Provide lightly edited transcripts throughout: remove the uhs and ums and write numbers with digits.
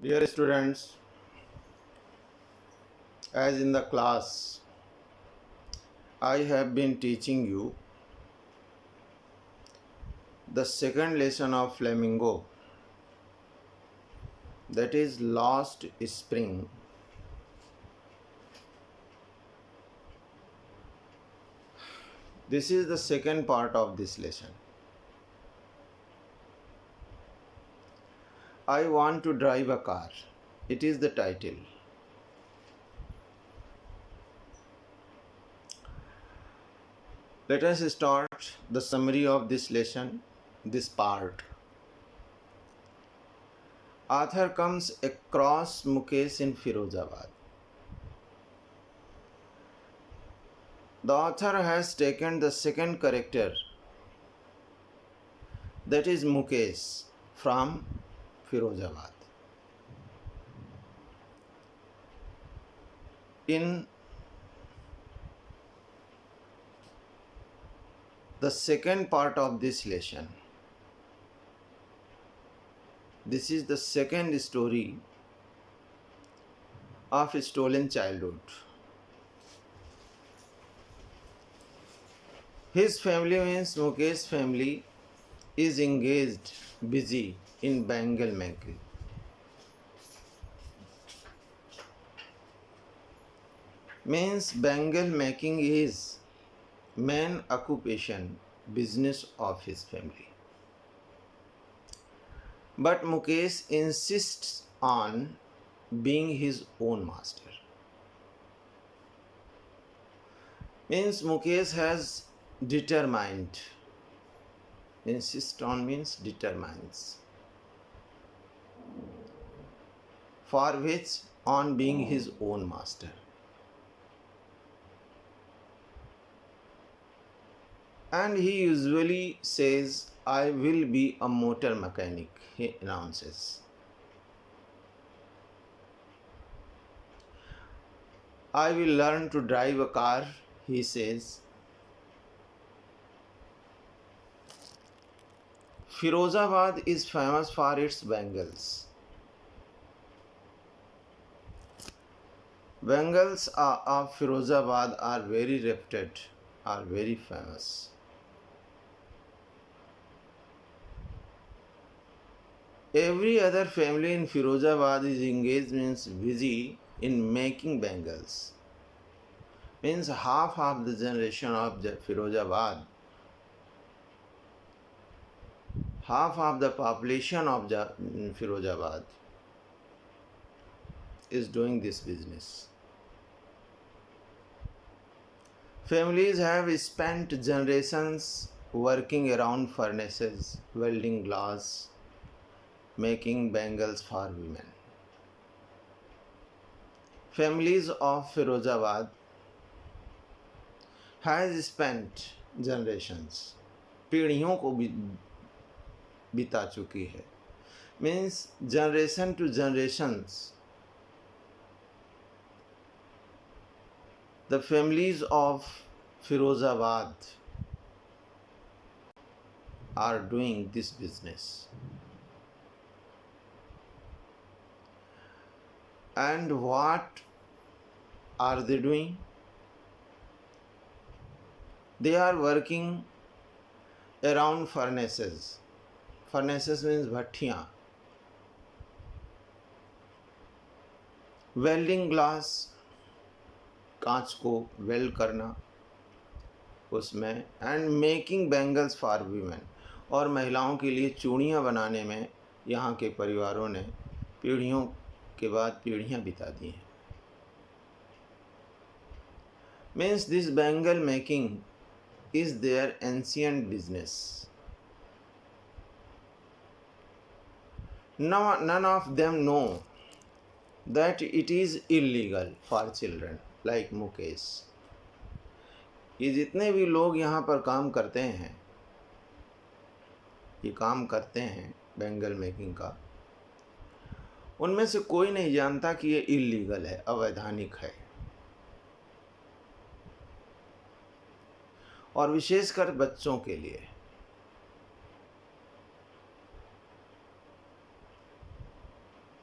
Dear students, as in the class, I have been teaching you the second lesson of Flamingo, that is Lost Spring. This is the second part of this lesson. I want to drive a car. It is the title. Let us start the summary of this lesson, this part. Author comes across Mukesh in Firozabad. The author has taken the second character, that is Mukesh, from Firozabad. In the second part of this lesson, this is the second story of a stolen childhood. His family means Mukesh's family is engaged, busy in bangle making. Means bangle making is main occupation, business of his family. But Mukesh insists on being his own master. Means Mukesh has determined. Insist on means determines. For which on being his own master. And he usually says, I will be a motor mechanic, he announces. I will learn to drive a car, he says. Firozabad is famous for its bangles. Bangles of Firozabad are very reputed, are very famous. Every other family in Firozabad is engaged, means busy in making bangles. Means half of the generation of Firozabad, half of the population of Firozabad is doing this business. Families have spent generations working around furnaces, welding glass, making bangles for women. Families of Firozabad has spent generations, पीढ़ियों को बिता चुकी है. Means generation to generations, the families of Firozabad are doing this business. And what are they doing? They are working around furnaces. Furnaces means bhattiyan. Welding glass, कांच को weld करना उसमें, and making bangles for women, और महिलाओं के लिए चूड़ियाँ बनाने में यहाँ के परिवारों ने पीढ़ियों के बाद पीढ़ियाँ बिता दी हैं. Means this bangle making is their ancient business. Now, none of them know that it is illegal for children like Mukesh. ये जितने भी लोग यहाँ पर काम करते हैं, ये काम करते हैं बैंगल मेकिंग का, उनमें से कोई नहीं जानता कि ये इलीगल है, अवैधानिक है. और विशेषकर बच्चों के लिए.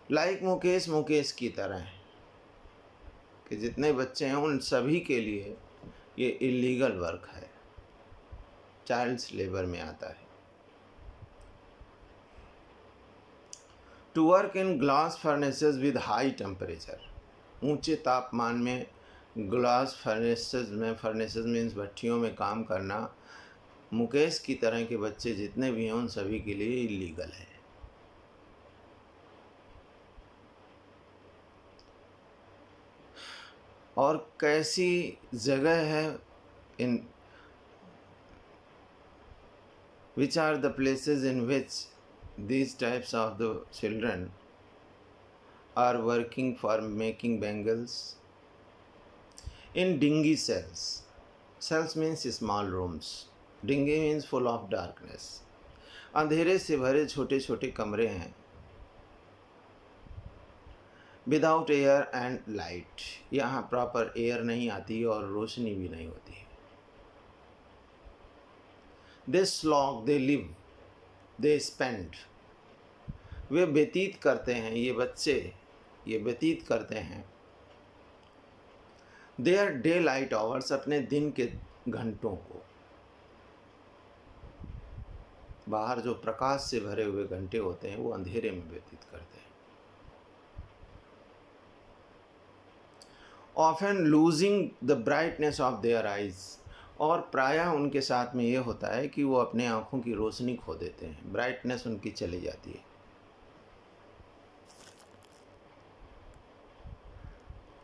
लाइक मुकेश, मुकेश की तरह कि जितने बच्चे हैं उन सभी के लिए ये इलीगल वर्क है, चाइल्ड्स लेबर में आता है। To work in glass furnaces with high temperature, ऊंचे तापमान में ग्लास फर्नेसेस मीन्स भट्टियों में काम करना मुकेश की तरह के बच्चे जितने भी हैं उन सभी के लिए इलीगल है। और कैसी जगह है इन which are the places in which these types of the children are working for making bangles? In dingy cells. Cells means small rooms. Dingy means full of darkness. अंधेरे से भरे छोटे छोटे कमरे हैं, विदाउट एयर एंड लाइट, यहाँ proper air नहीं आती और रोशनी भी नहीं होती है। They slog, they live, they spend, वे व्यतीत करते हैं, ये बच्चे ये व्यतीत करते हैं देयर डे लाइट आवर्स, अपने दिन के घंटों को, बाहर जो प्रकाश से भरे हुए घंटे होते हैं वो अंधेरे में व्यतीत करते हैं। Often losing the brightness of their eyes, और प्रायः उनके साथ में ये होता है कि वो अपने आँखों की रोशनी खो देते हैं, ब्राइटनेस उनकी चली जाती है।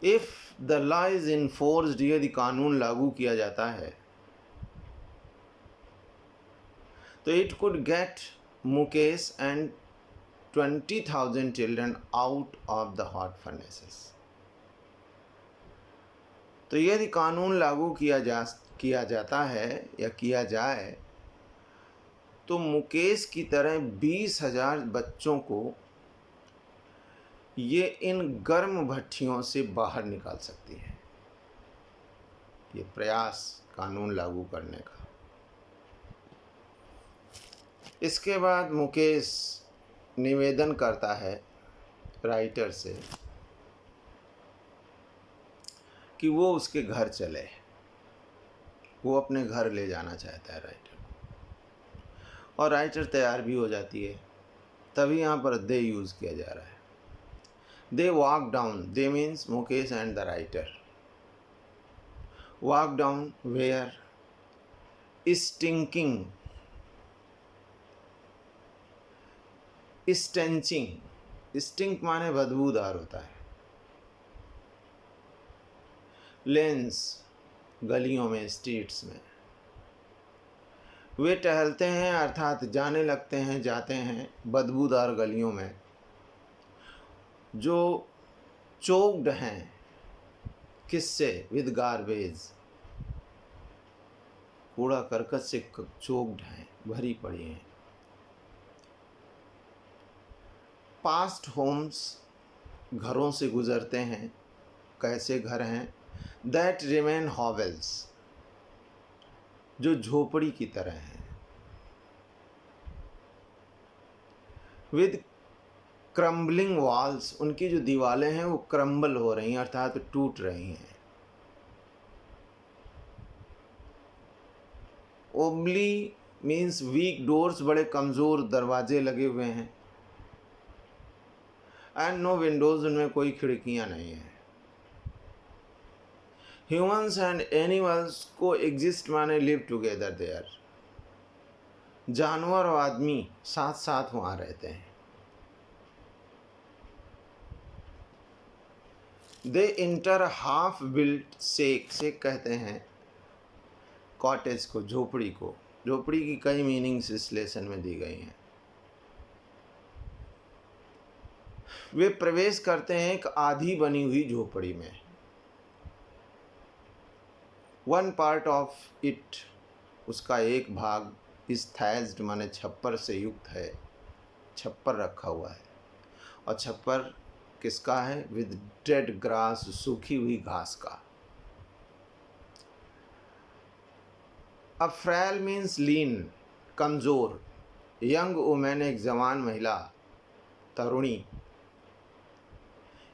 If the law is enforced, यदि कानून लागू किया जाता है तो it could get Mukesh and 20,000 children out of the hot furnaces. तो यदि कानून लागू किया जाता है या किया जाए तो मुकेश की तरह 20,000 बच्चों को ये इन गर्म भट्टियों से बाहर निकाल सकती है। ये प्रयास कानून लागू करने का। इसके बाद मुकेश निवेदन करता है राइटर से कि वो उसके घर चले, वो अपने घर ले जाना चाहता है राइटर को, और राइटर तैयार भी हो जाती है। तभी यहाँ पर दे यूज़ किया जा रहा है। They walk down, they means Mukesh and the writer, walk down where stinking, stenching, stink माने बदबूदार होता है, लेंस गलियों में, स्ट्रीट्स में वे टहलते हैं, अर्थात जाने लगते हैं, जाते हैं बदबूदार गलियों में जो चोक्ड हैं, किससे, विद गार्बेज, कूड़ा करकट से चोक्ड हैं, भरी पड़ी हैं। पास्ट होम्स, घरों से गुजरते हैं, कैसे घर हैं, दैट रिमेन हॉवेल्स, जो झोपड़ी की तरह हैं, विद क्रम्बलिंग वॉल्स, उनकी जो दीवारें हैं वो क्रम्बल हो रही हैं, अर्थात टूट रही हैं। ओबली मीन्स वीक डोर्स, बड़े कमज़ोर दरवाजे लगे हुए हैं। एंड नो विंडोज़, उनमें कोई खिड़कियां नहीं हैं। ह्यूमन्स एंड एनिमल्स को एग्जिस्ट माने लिव टुगेदर देयर, जानवर और आदमी साथ साथ वहाँ रहते हैं। दे इंटर हाफ बिल्ट सेक, सेक कहते हैं कॉटेज को, झोपड़ी को। झोपड़ी की कई मीनिंग्स इस लेसन में दी गई हैं। वे प्रवेश करते हैं एक आधी बनी हुई झोपड़ी में। वन पार्ट ऑफ इट, उसका एक भाग, इस थैज्ड माने छप्पर से युक्त है, छप्पर रखा हुआ है। और छप्पर किसका है, विद डेड ग्रास, सूखी हुई घास का। अ फ्रैल मीन्स लीन, कमज़ोर। यंग वुमेन, एक जवान महिला, तरुणी।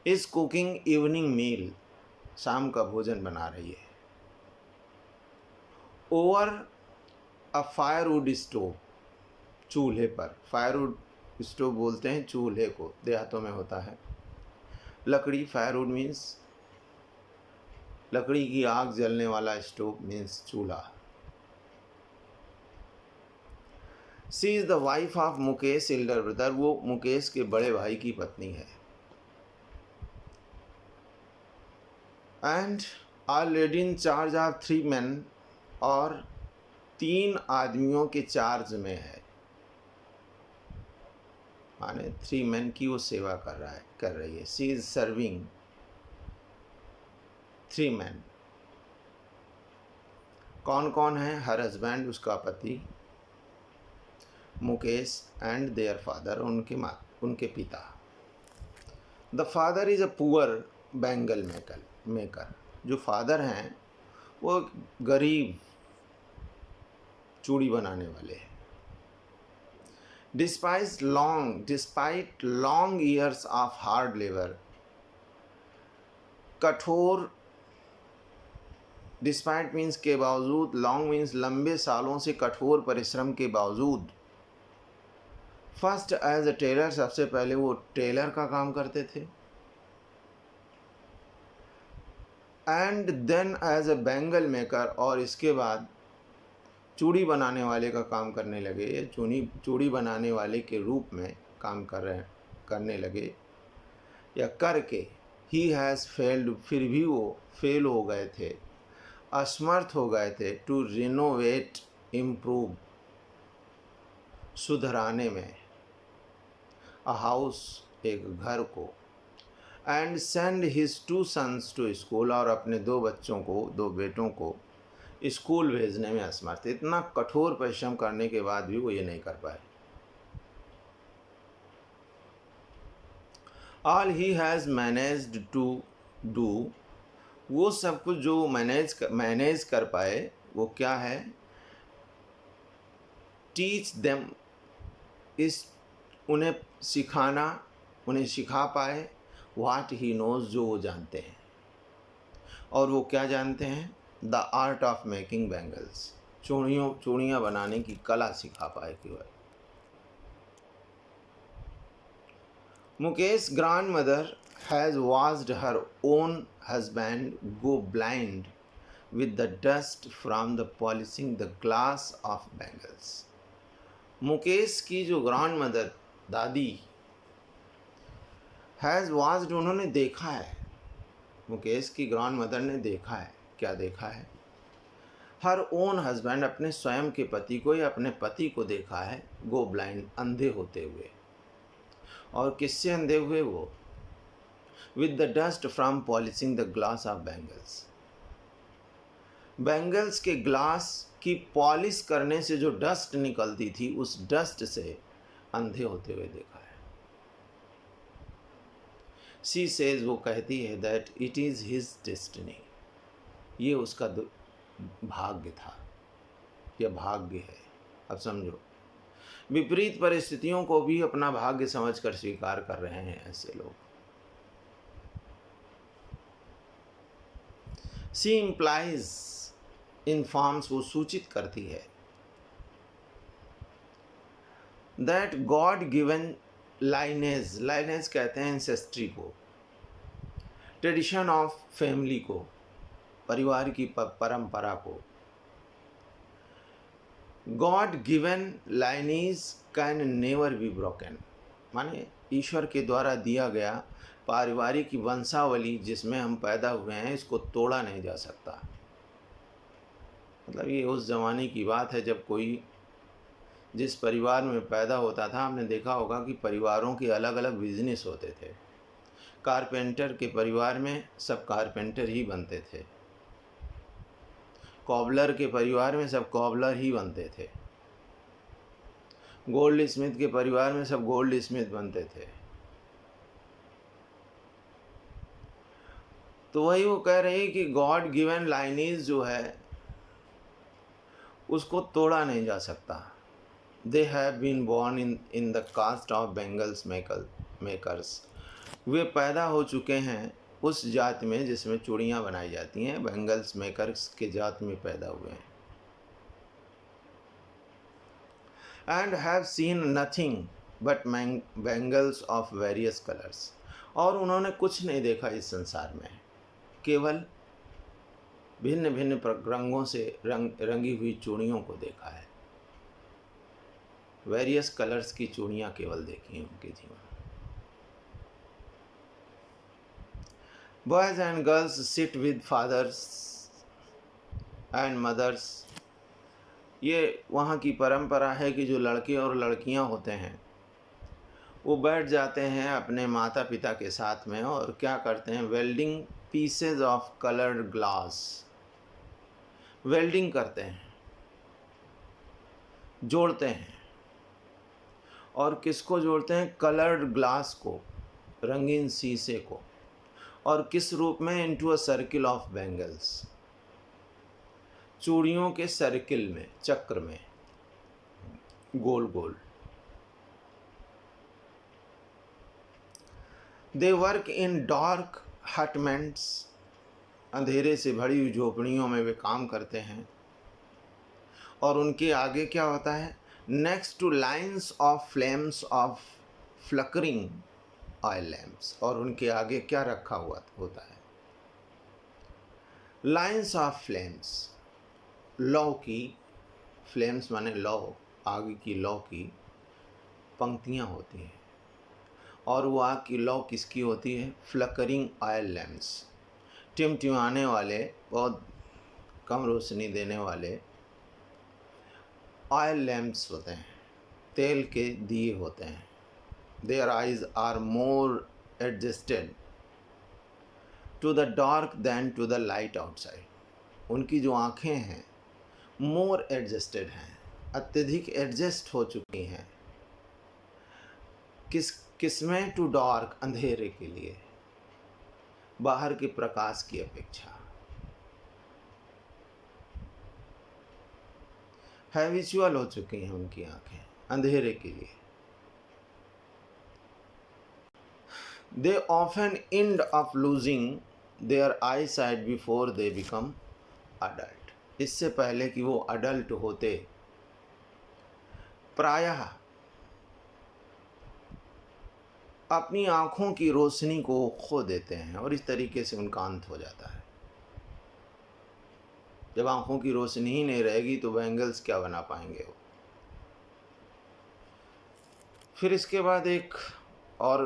इज कुकिंग इवनिंग मील, शाम का भोजन बना रही है। ओवर अ फायरवुड स्टोव, चूल्हे पर। फायरवुड स्टोव बोलते हैं चूल्हे को, देहातों में होता है। लकड़ी, फायरवुड मीन्स लकड़ी की आग जलने वाला, स्टोव मीन्स चूल्हा। She is the wife of Mukesh Elder brother, वो मुकेश के बड़े भाई की पत्नी है। And already in charge of 3 men, और 3 आदमियों के चार्ज में है, माने 3 men की वो सेवा कर रही है। She is serving 3 men। कौन कौन है? हर हस्बैंड, उसका पति मुकेश, एंड देयर फादर, उनके पिता। The father is a poor bangle maker, जो फादर हैं वो गरीब चूड़ी बनाने वाले हैं। Despite long years of hard labour, कठोर, डिस्पाइट मीन्स के बावजूद, लॉन्ग मीन्स लंबे सालों से कठोर परिश्रम के बावजूद। फर्स्ट एज अ टेलर, सबसे पहले वो टेलर का काम करते थे। And then as a bangle maker, और इसके बाद चूड़ी बनाने वाले का काम करने लगे। चूड़ी बनाने वाले के रूप में काम करने लगे या करके। ही हैज़ फेल्ड, फिर भी वो फेल हो गए थे, असमर्थ हो गए थे। टू रिनोवेट, इम्प्रूव, सुधराने में। अ हाउस, एक घर को। And send his 2 sons to school, और अपने 2 बच्चों को, 2 बेटों को स्कूल भेजने में असमर्थ। इतना कठोर परिश्रम करने के बाद भी वो ये नहीं कर पाए। All he has managed to do, वो सब कुछ जो मैनेज कर पाए वो क्या है? टीच देम, इस उन्हें सिखाना, उन्हें सिखा पाए। व्हाट ही नोज, जो वो जानते हैं। और वो क्या जानते हैं? The art of making bangles, चूड़ियाँ बनाने की कला सिखा पाए केवल। Mukesh grand mother has watched her own husband go blind with the dust from the polishing the glass of bangles। Mukesh की जो ग्रैंड मदर, दादी, हैज़ वॉच्ड, उन्होंने देखा है, मुकेश की ग्रैंड मदर ने देखा है। क्या देखा है? हर ओन हस्बैंड, अपने स्वयं के पति को या अपने पति को देखा है। गो ब्लाइंड, अंधे होते हुए। और किससे अंधे हुए वो? With the dust from polishing the glass of bangles, bangles के ग्लास की पॉलिश करने से जो डस्ट निकलती थी, उस डस्ट से अंधे होते हुए देखा है। शी सेज, वो कहती है, that it is his destiny, ये उसका भाग्य था, यह भाग्य है। अब समझो, विपरीत परिस्थितियों को भी अपना भाग्य समझकर स्वीकार कर रहे हैं ऐसे लोग। शी इम्प्लाइज, इन्फॉर्म्स, वो सूचित करती है। That God given lineage, lineage कहते हैं एंसेस्ट्री को, ट्रेडिशन ऑफ फैमिली को, परिवार की परंपरा को। God given lineage can never be broken, माने ईश्वर के द्वारा दिया गया पारिवारिक वंशावली जिसमें हम पैदा हुए हैं, इसको तोड़ा नहीं जा सकता। मतलब ये उस ज़माने की बात है जब कोई जिस परिवार में पैदा होता था, आपने देखा होगा कि परिवारों के अलग अलग बिजनेस होते थे। कारपेंटर के परिवार में सब कारपेंटर ही बनते थे, कॉबलर के परिवार में सब कॉबलर ही बनते थे, गोल्ड स्मिथ के परिवार में सब गोल्ड स्मिथ बनते थे। तो वही वो कह रहे हैं कि गॉड गिवन लाइनेज जो है उसको तोड़ा नहीं जा सकता। They have been born in the caste of bangles makers, वे पैदा हो चुके हैं उस जात में जिसमें चूड़ियाँ बनाई जाती हैं, बैंगल्स मेकर्स के जात में पैदा हुए हैं। And have seen nothing but bangles of various colours, और उन्होंने कुछ नहीं देखा इस संसार में, केवल भिन्न भिन्न रंगों से रंगी हुई चूड़ियों को देखा है। वेरियस कलर्स की चूड़ियाँ केवल देखी हैं उनके जीवन। Boys and girls sit with fathers and mothers, ये वहाँ की परंपरा है कि जो लड़के और लड़कियाँ होते हैं वो बैठ जाते हैं अपने माता पिता के साथ में और क्या करते हैं, welding pieces of coloured glass, welding करते हैं, जोड़ते हैं। और किसको जोड़ते हैं? कलर्ड ग्लास को, रंगीन शीशे को। और किस रूप में? Into a circle of bangles, चूड़ियों के सर्किल में, चक्र में, गोल गोल। They work in dark hutments, अंधेरे से भरी हुई झोपड़ियों में वे काम करते हैं। और उनके आगे क्या होता है? Next to lines of flames of flickering oil lamps, और उनके आगे क्या रखा हुआ होता है? लाइन्स ऑफ फ्लेम्स, लौ की, फ्लेम्स माने लौ, आग की लौ की पंक्तियाँ होती हैं। और वो आग की लौ किसकी होती है? फ्लकरिंग ऑयल लैम्प्स, टिमटिमाने वाले, बहुत कम रोशनी देने वाले ऑयल लैम्प्स होते हैं, तेल के दिए होते हैं। Their eyes are more adjusted to the dark than to the light outside, उनकी जो आँखें हैं मोर एडजस्टेड हैं, अत्यधिक एडजस्ट हो चुकी हैं। किस में? टू डार्क, अंधेरे के लिए, बाहर के प्रकाश की अपेक्षा। हैबिचुअल हो चुकी हैं उनकी आंखें अंधेरे के लिए। They often end of losing their eyesight before they become adult, इससे पहले कि वो अडल्ट होते प्रायः अपनी आँखों की रोशनी को खो देते हैं, और इस तरीके से उनका अंत हो जाता है। जब आँखों की रोशनी ही नहीं रहेगी तो बैंगल्स क्या बना पाएंगे वो। फिर इसके बाद एक और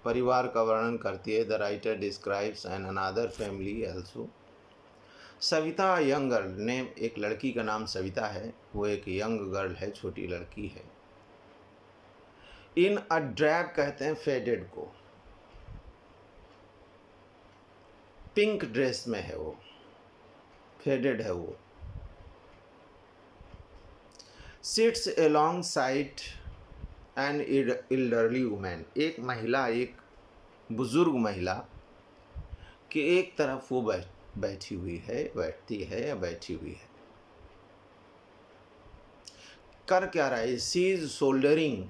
परिवार का वर्णन करती है। The writer describes an another family also. Savita young girl, ने एक लड़की का नाम सविता है, वो एक यंग गर्ल है, छोटी लड़की है। इन अ ड्रैग कहते हैं फेडेड को, पिंक ड्रेस में है वो, फेडेड है वो। Sits alongside an elderly women, एक महिला, एक बुजुर्ग महिला के एक तरफ वो बैठी हुई है, बैठती है या बैठी हुई है। कर क्या रहा है? She is soldering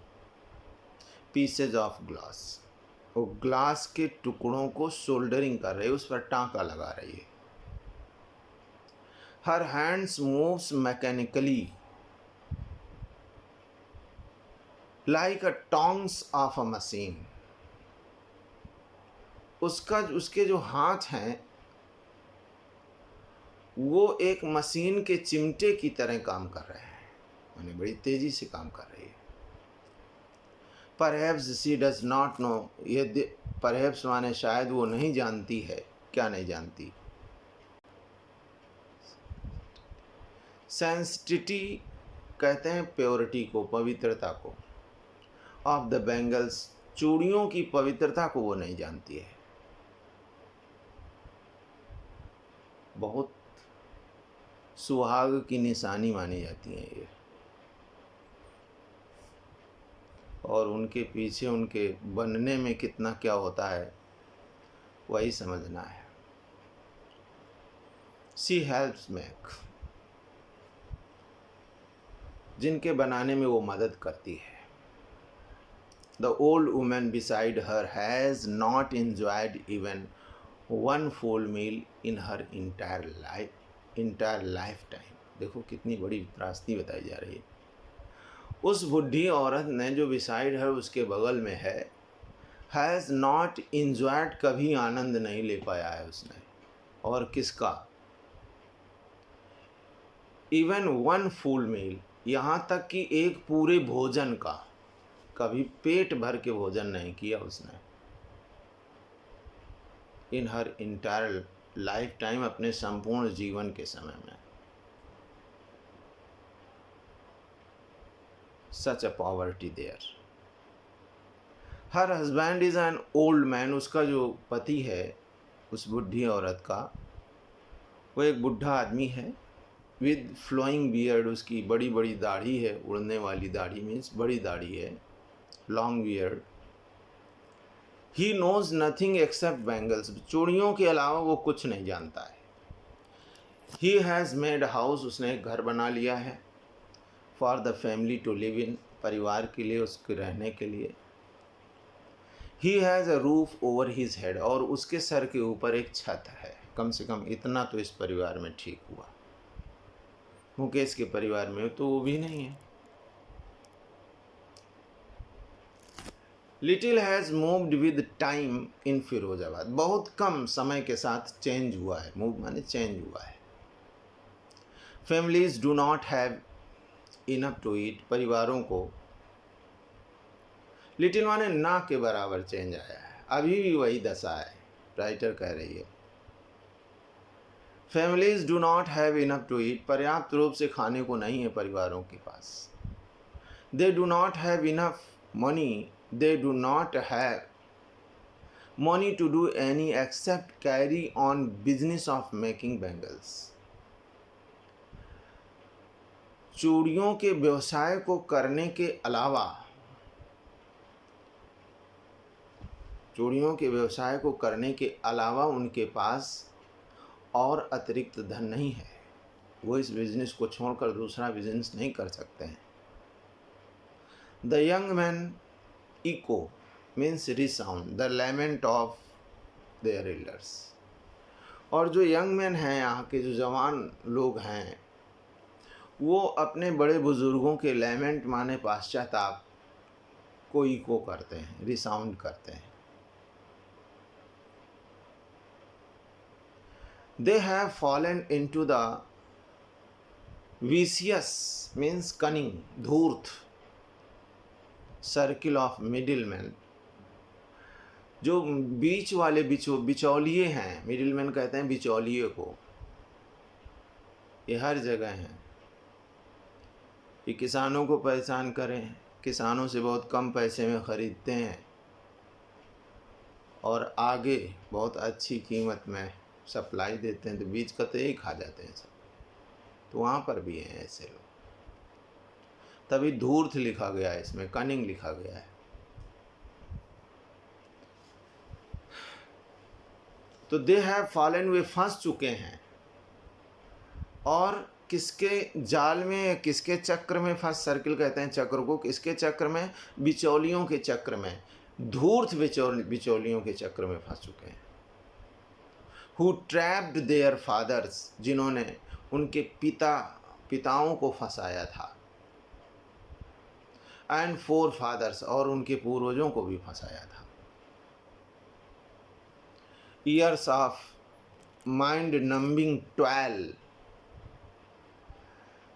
pieces of glass, वो ग्लास के टुकड़ों को सोल्डरिंग कर रही है, उस पर टांका लगा रही है। Her hands moves mechanically like a tongs of a machine, उसके जो हाथ हैं वो एक मशीन के चिमटे की तरह काम कर रहे हैं, यानी बड़ी तेजी से काम कर रही है। Perhaps she does not know, ये perhaps माने शायद वो नहीं जानती है। क्या नहीं जानती? सेंसिटिविटी कहते हैं प्योरिटी को, पवित्रता को। ऑफ द बैंगल्स, चूड़ियों की पवित्रता को वो नहीं जानती है। बहुत सुहाग की निशानी मानी जाती है ये, और उनके पीछे उनके बनने में कितना क्या होता है वही समझना है। शी हेल्प्स मेक, जिनके बनाने में वो मदद करती है। The old woman beside her has not enjoyed even one full meal in her entire lifetime. देखो कितनी बड़ी त्रासदी बताई जा रही है। उस बुढ़ी औरत ने जो बिसाइड है उसके बगल में है, हैज़ नॉट इंजॉयड, कभी आनंद नहीं ले पाया है उसने। और किसका? इवन वन फुल मील, यहाँ तक कि एक पूरे भोजन का, कभी पेट भर के भोजन नहीं किया उसने। In her entire life time, अपने संपूर्ण जीवन के समय में। Such a poverty there. Her husband is an old man, उसका जो पति है उस बुढ़ी औरत का, वो एक बुढ़ा आदमी है। विद फ्लोइंग बियर्ड, उसकी बड़ी बड़ी दाढ़ी है, उड़ने वाली दाढ़ी मीन्स बड़ी दाढ़ी है, long beard. He knows nothing except bangles, चूड़ियों के अलावा वो कुछ नहीं जानता है। ही हैज़ मेड हाउस, उसने एक घर बना लिया है। For the family to live in, परिवार के लिए, उसके रहने के लिए। He has a roof over his head, और उसके सर के ऊपर एक छत है। कम से कम इतना तो इस परिवार में ठीक हुआ। मुकेश के परिवार में तो वो भी नहीं है। Little has moved with time in Firozabad, बहुत कम समय के साथ चेंज हुआ है। मूव माने चेंज हुआ है। Families do not have enough to eat, परिवारों को, लिटिल माने ना के बराबर चेंज आया है, अभी भी वही दशा है, राइटर कह रही है। Families do not have enough to eat, पर्याप्त रूप से खाने को नहीं है परिवारों के पास। They do not have enough money, they do not have money to do any except carry on business of making bangles. चूड़ियों के व्यवसाय को करने के अलावा, चूड़ियों के व्यवसाय को करने के अलावा उनके पास और अतिरिक्त धन नहीं है। वो इस बिजनेस को छोड़कर दूसरा बिजनेस नहीं कर सकते हैं। The young man echo means resound the lament of their elders, और जो यंग मैन हैं, यहाँ के जो जवान लोग हैं, वो अपने बड़े बुजुर्गों के लैमेंट माने पाश्चाताप को इको करते हैं, रिसाउंड करते हैं। they have fallen into the vicious means cunning, धूर्त, सर्किल ऑफ मिडिल मैन, जो बीच वाले बिचौलिए हैं, मिडिल मैन कहते हैं बिचौलिए को, ये हर जगह हैं। ये किसानों को परेशान करें, किसानों से बहुत कम पैसे में ख़रीदते हैं और आगे बहुत अच्छी कीमत में सप्लाई देते हैं, तो बीच का तो एक खा जाते हैं सब। तो वहाँ पर भी हैं ऐसे लोग, तभी धूर्त लिखा गया है, इसमें कनिंग लिखा गया है। तो दे हैव फॉलन, वे फंस चुके हैं। और किसके जाल में, किसके चक्र में फंस, सर्किल कहते हैं चक्र को, किसके चक्र में? बिचौलियों के चक्र में, धूर्त बिचौलियों के चक्र में फंस चुके हैं। हु ट्रैप्ड देयर फादर्स, जिन्होंने उनके पिताओं को फंसाया था। एंड फोर फादर्स, और उनके पूर्वजों को भी फंसाया था। Years of mind numbing twelve,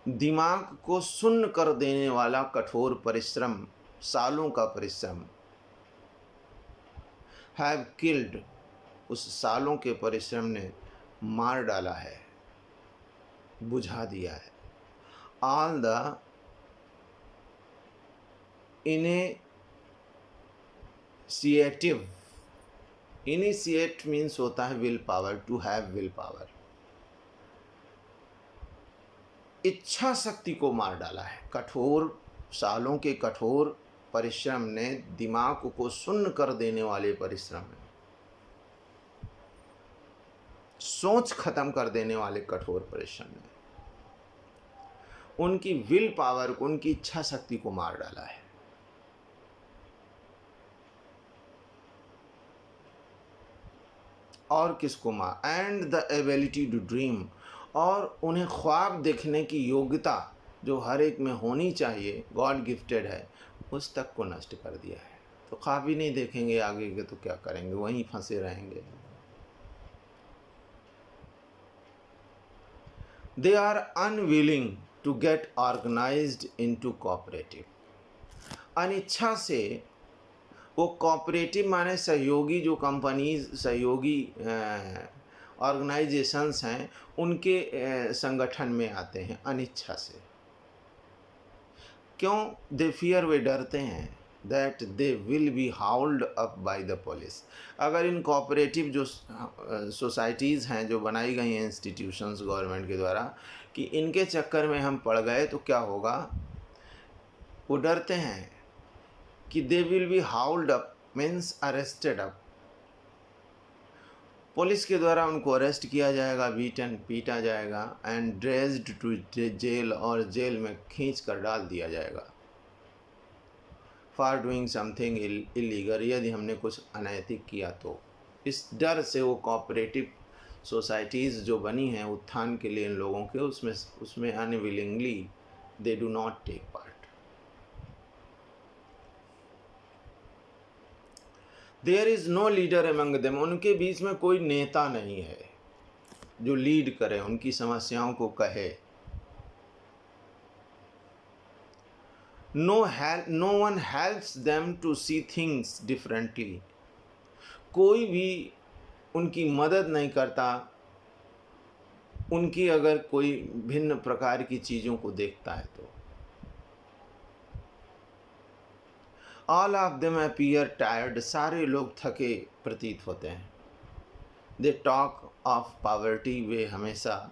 दिमाग को सुन्न कर देने वाला कठोर परिश्रम, सालों का परिश्रम। हैव किल्ड, उस सालों के परिश्रम ने मार डाला है, बुझा दिया है। All the initiative, initiate means होता है willpower, to have willpower, इच्छा शक्ति को मार डाला है। कठोर सालों के कठोर परिश्रम ने, दिमाग को सुन्न कर देने वाले परिश्रम ने, सोच खत्म कर देने वाले कठोर परिश्रम ने उनकी विल पावर को, उनकी इच्छा शक्ति को मार डाला है। और किसको माँ, and the ability to dream, और उन्हें ख्वाब देखने की योग्यता जो हर एक में होनी चाहिए, गॉड गिफ्टेड है, उस तक को नष्ट कर दिया है। तो ख्वाब ही नहीं देखेंगे आगे के तो क्या करेंगे, वहीं फंसे रहेंगे। They are unwilling to get organised into cooperative. अनिच्छा से वो कोऑपरेटिव माने सहयोगी, जो कंपनीज सहयोगी ऑर्गेनाइजेशंस हैं उनके संगठन में आते हैं अनिच्छा से। क्यों? दे फियर, वे डरते हैं, that they will be hauled up by the police. अगर इन कोऑपरेटिव जो सोसाइटीज़ हैं जो बनाई गई हैं इंस्टीट्यूशंस गवर्नमेंट के द्वारा, कि इनके चक्कर में हम पड़ गए तो क्या होगा, वो डरते हैं कि they will be hauled up means arrested up, police के द्वारा उनको अरेस्ट किया जाएगा, बीटन पीटा जाएगा, एंड ड्रेस्ड टू जेल, और जेल में खींच कर डाल दिया जाएगा, फॉर डूइंग समथिंग इलीगल, यदि हमने कुछ अनैतिक किया तो। इस डर से वो कोऑपरेटिव सोसाइटीज़ जो बनी हैं उत्थान के लिए इन लोगों के, उसमें unwillingly they do not take part. There is no leader among them, उनके बीच में कोई नेता नहीं है जो लीड करे, उनकी समस्याओं को कहे। No one helps them to see things differently, कोई भी उनकी मदद नहीं करता, उनकी अगर कोई भिन्न प्रकार की चीज़ों को देखता है तो। All of them appear tired, सारे लोग थके प्रतीत होते हैं। दे टॉक ऑफ पॉवर्टी, वे हमेशा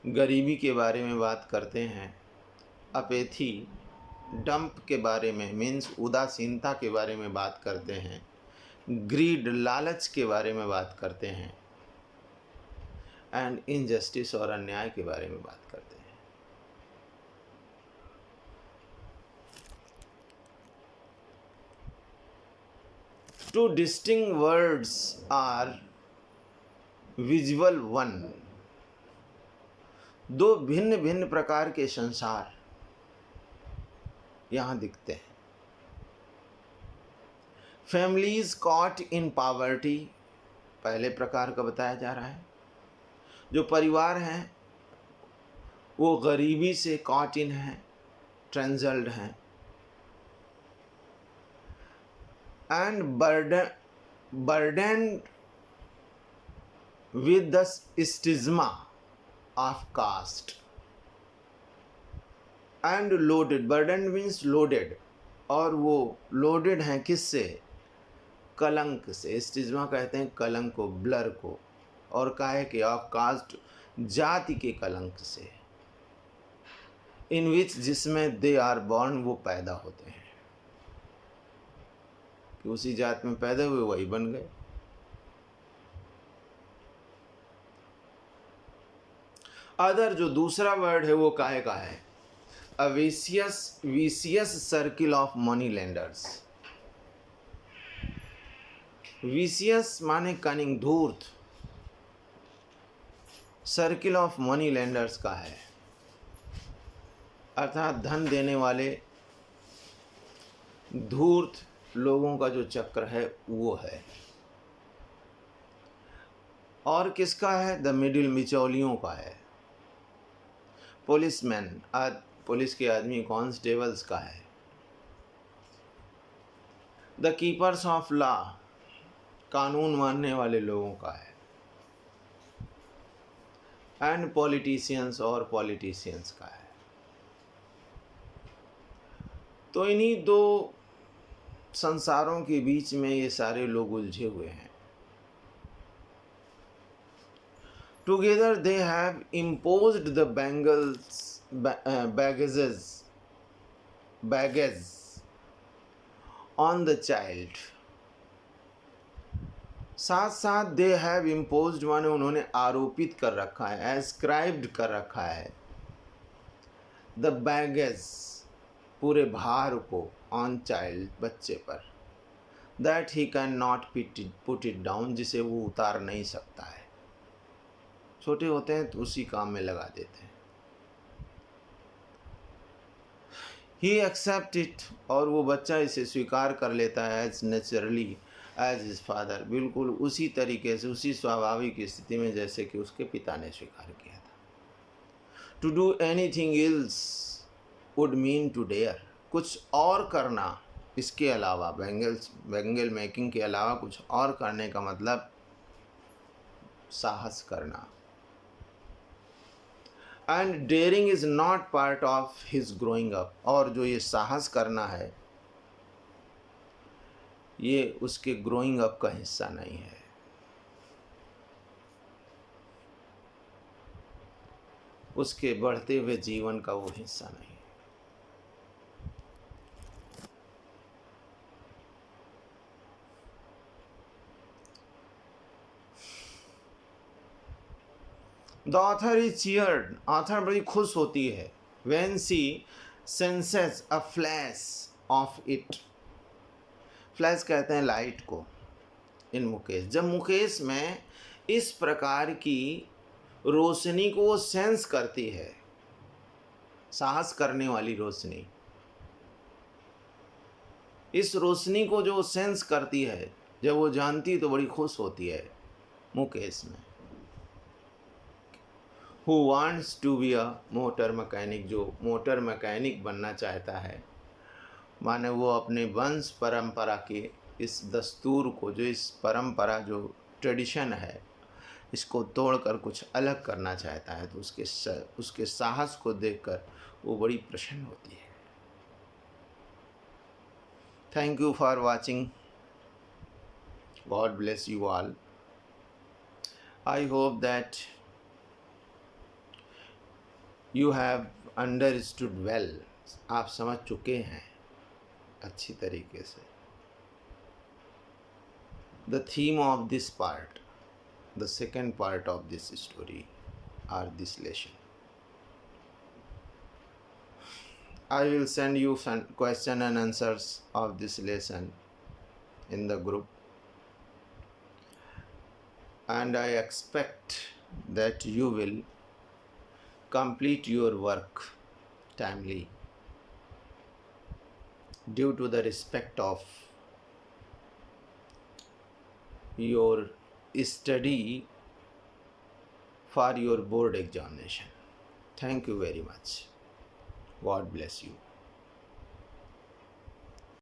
गरीबी के बारे में बात करते हैं। अपेथी, डंप के बारे में मीन्स उदासीनता के बारे में बात करते हैं। ग्रीड, लालच के बारे में बात करते हैं। एंड इनजस्टिस, और अन्याय के बारे में बात करते हैं। Two distinct words are visual one, दो भिन्न भिन्न प्रकार के संसार यहाँ दिखते हैं। फैमिलीज कॉट इन पॉवर्टी, पहले प्रकार का बताया जा रहा है, जो परिवार हैं वो गरीबी से कॉट इन हैं, ट्रेंजल्ड हैं। And burden with the stigma of caste, and loaded, burden means loaded, और वो loaded हैं किससे? कलंक से। स्टिग्मा कहते हैं कलंक को, ब्लर को, और काहे के? ऑफ कास्ट, जाति के कलंक से। इन विच, जिसमें दे आर बॉर्न, वो पैदा होते हैं, कि उसी जात में पैदा हुए वही बन गए। अदर, जो दूसरा वर्ड है वो काहे का है? A vicious circle of money lenders. Vicious माने कनिंग, धूर्त। सर्किल ऑफ मनी लेंडर्स का है, अर्थात धन देने वाले धूर्त लोगों का जो चक्र है वो है। और किसका है? द मिडिल, बिचौलियों का है। पुलिसमैन, पुलिस के आदमी, कॉन्स्टेबल्स का है। द कीपर्स ऑफ लॉ, कानून मानने वाले लोगों का है। एंड पॉलिटिशियंस, और पॉलिटिशियंस का है। तो इन्हीं दो संसारों के बीच में ये सारे लोग उलझे हुए हैं। Together they have imposed the baggage on the child. साथ साथ they have imposed माने उन्होंने आरोपित कर रखा है, ascribed कर रखा है, the baggage, पूरे भार को, on child, बच्चे पर। That he can not put it down, जिसे वो उतार नहीं सकता है। छोटे होते हैं तो उसी काम में लगा देते हैं। ही एक्सेप्ट इट, और वो बच्चा इसे स्वीकार कर लेता है as naturally as his father, बिल्कुल उसी तरीके से, उसी स्वाभाविक स्थिति में जैसे कि उसके पिता ने स्वीकार किया था। To do anything else would mean to dare, कुछ और करना इसके अलावा, बेंगल मेकिंग के अलावा कुछ और करने का मतलब साहस करना। And daring is not part of his growing up, और जो ये साहस करना है ये उसके ग्रोइंग अप का हिस्सा नहीं है। उसके बढ़ते हुए जीवन का वो हिस्सा नहीं है। The author is cheered, author बड़ी खुश होती है when she senses a flash of it, flash कहते हैं लाइट को, इन मुकेश, जब मुकेश में इस प्रकार की रोशनी को वो सेंस करती है, साहस करने वाली रोशनी, इस रोशनी को जो सेंस करती है, जब वो जानती तो बड़ी खुश होती है मुकेश में। Who wants to be a motor mechanic, जो मोटर मैकेनिक बनना चाहता है, माने वो अपने वंश परंपरा के इस दस्तूर को, जो इस परंपरा, जो ट्रेडिशन है, इसको तोड़कर कुछ अलग करना चाहता है, तो उसके साहस को देखकर वो बड़ी प्रसन्न होती है। Thank you for watching. God bless you all. I hope that you have understood well, आप समझ चुके हैं अच्छी तरीके से the theme of this part, the second part of this story or this lesson. I will send you some question and answers of this lesson in the group, and I expect that you will complete your work timely due to the respect of your study for your board examination. Thank you very much. God bless you.